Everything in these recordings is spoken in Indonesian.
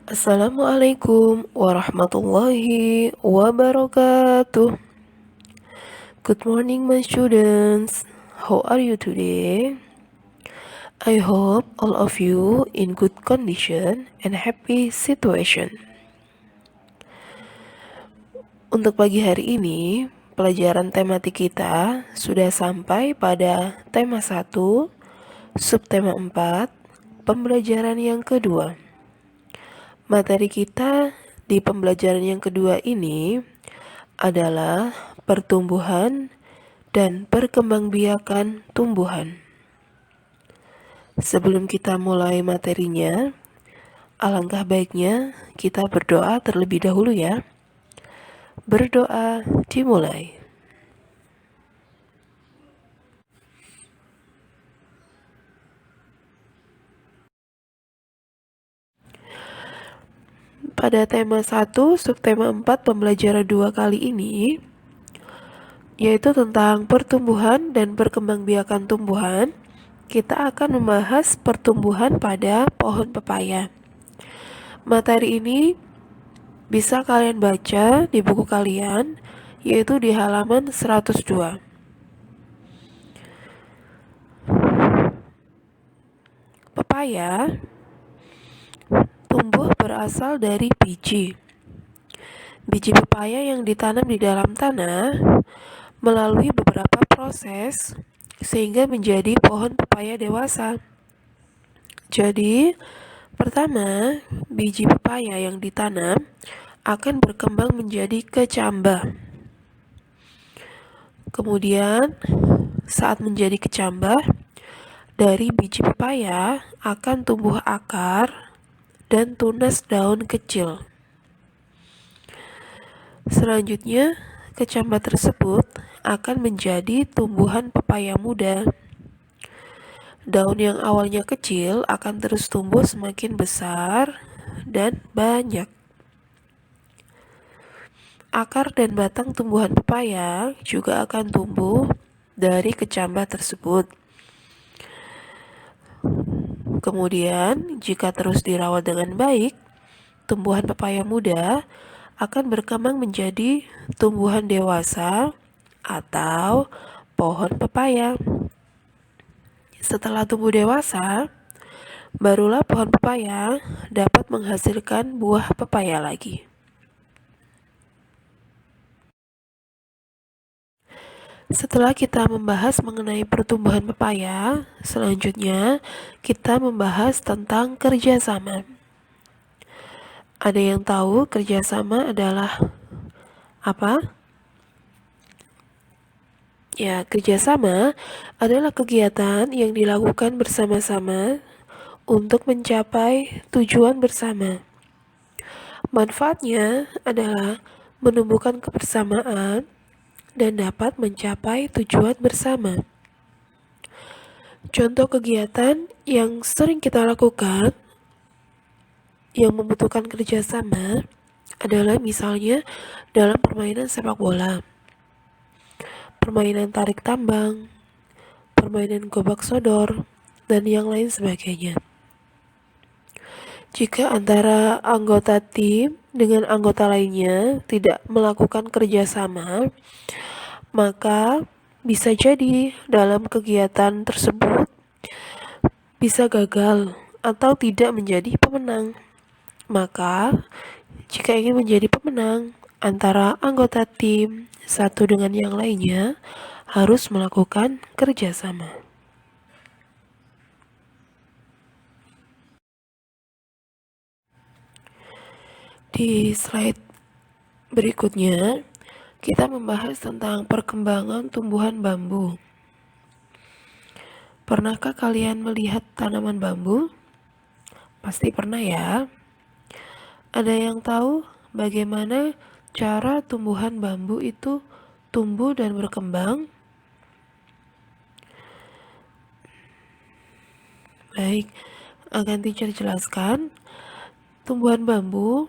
Assalamualaikum warahmatullahi wabarakatuh. Good morning, my students. How are you today? I hope all of you in good condition and happy situation. Untuk pagi hari ini, pelajaran tematik kita sudah sampai pada tema 1, subtema 4, pembelajaran yang kedua. Materi kita di pembelajaran yang kedua ini adalah pertumbuhan dan perkembangbiakan tumbuhan. Sebelum kita mulai materinya, alangkah baiknya kita berdoa terlebih dahulu ya. Berdoa dimulai. Pada tema 1, subtema 4, pembelajaran 2 kali ini, yaitu tentang pertumbuhan dan perkembangbiakan tumbuhan, kita akan membahas pertumbuhan pada pohon pepaya. Materi ini bisa kalian baca di buku kalian, yaitu di halaman 102. Pepaya tumbuh berasal dari biji. Biji pepaya yang ditanam di dalam tanah melalui beberapa proses sehingga menjadi pohon pepaya dewasa. Jadi, pertama, biji pepaya yang ditanam akan berkembang menjadi kecambah. Kemudian, saat menjadi kecambah, dari biji pepaya akan tumbuh akar dan tunas daun kecil. Selanjutnya, kecambah tersebut akan menjadi tumbuhan pepaya muda. Daun yang awalnya kecil akan terus tumbuh semakin besar dan banyak. Akar dan batang tumbuhan pepaya juga akan tumbuh dari kecambah tersebut. Kemudian, jika terus dirawat dengan baik, tumbuhan pepaya muda akan berkembang menjadi tumbuhan dewasa atau pohon pepaya. Setelah tumbuh dewasa, barulah pohon pepaya dapat menghasilkan buah pepaya lagi. Setelah kita membahas mengenai pertumbuhan pepaya, selanjutnya kita membahas tentang kerjasama. Ada yang tahu kerjasama adalah apa? Ya, kerjasama adalah kegiatan yang dilakukan bersama-sama untuk mencapai tujuan bersama. Manfaatnya adalah menumbuhkan kebersamaan dan dapat mencapai tujuan bersama. Contoh kegiatan yang sering kita lakukan yang membutuhkan kerjasama adalah misalnya dalam permainan sepak bola, permainan tarik tambang, permainan gobak sodor, dan yang lain sebagainya. Jika antara anggota tim dengan anggota lainnya tidak melakukan kerjasama, maka bisa jadi dalam kegiatan tersebut bisa gagal atau tidak menjadi pemenang. Maka, jika ingin menjadi pemenang, antara anggota tim satu dengan yang lainnya harus melakukan kerjasama. Di slide berikutnya, kita membahas tentang perkembangan tumbuhan bambu. Pernahkah kalian melihat tanaman bambu? Pasti pernah ya. Ada yang tahu bagaimana cara tumbuhan bambu itu tumbuh dan berkembang? Baik, akan teacher jelaskan. Tumbuhan bambu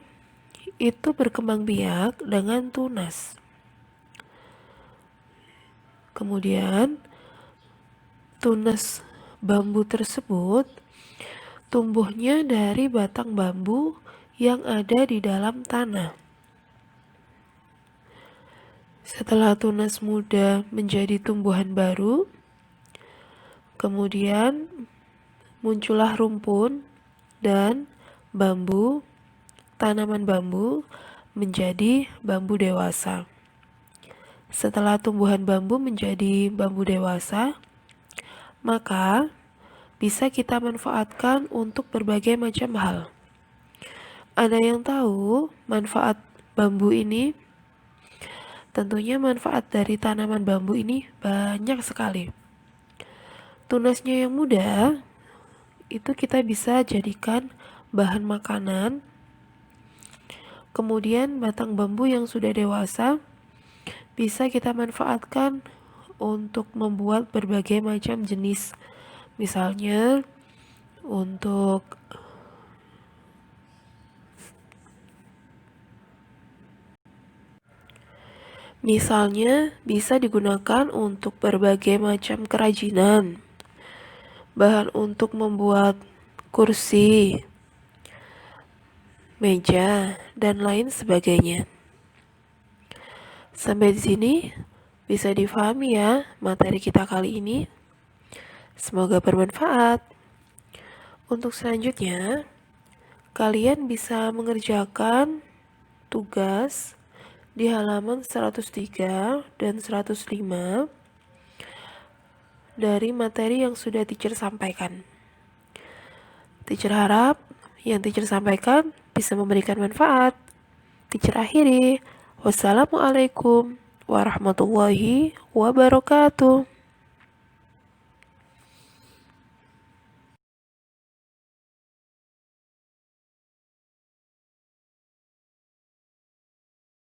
itu berkembang biak dengan tunas. Kemudian, tunas bambu tersebut tumbuhnya dari batang bambu yang ada di dalam tanah. Setelah tunas muda menjadi tumbuhan baru, kemudian muncullah rumpun dan bambu, tanaman bambu menjadi bambu dewasa. Setelah tumbuhan bambu menjadi bambu dewasa, maka bisa kita manfaatkan untuk berbagai macam hal. Ada yang tahu manfaat bambu ini? Tentunya manfaat dari tanaman bambu ini banyak sekali. Tunasnya yang muda, itu kita bisa jadikan bahan makanan. Kemudian batang bambu yang sudah dewasa, bisa kita manfaatkan untuk membuat berbagai macam jenis. Misalnya, bisa digunakan untuk berbagai macam kerajinan, bahan untuk membuat kursi, meja, dan lain sebagainya. Sampai di sini bisa difahami ya materi kita kali ini. Semoga bermanfaat. Untuk selanjutnya, kalian bisa mengerjakan tugas di halaman 103 dan 105 dari materi yang sudah teacher sampaikan. Teacher harap yang teacher sampaikan bisa memberikan manfaat. Teacher akhiri. Wassalamualaikum warahmatullahi wabarakatuh.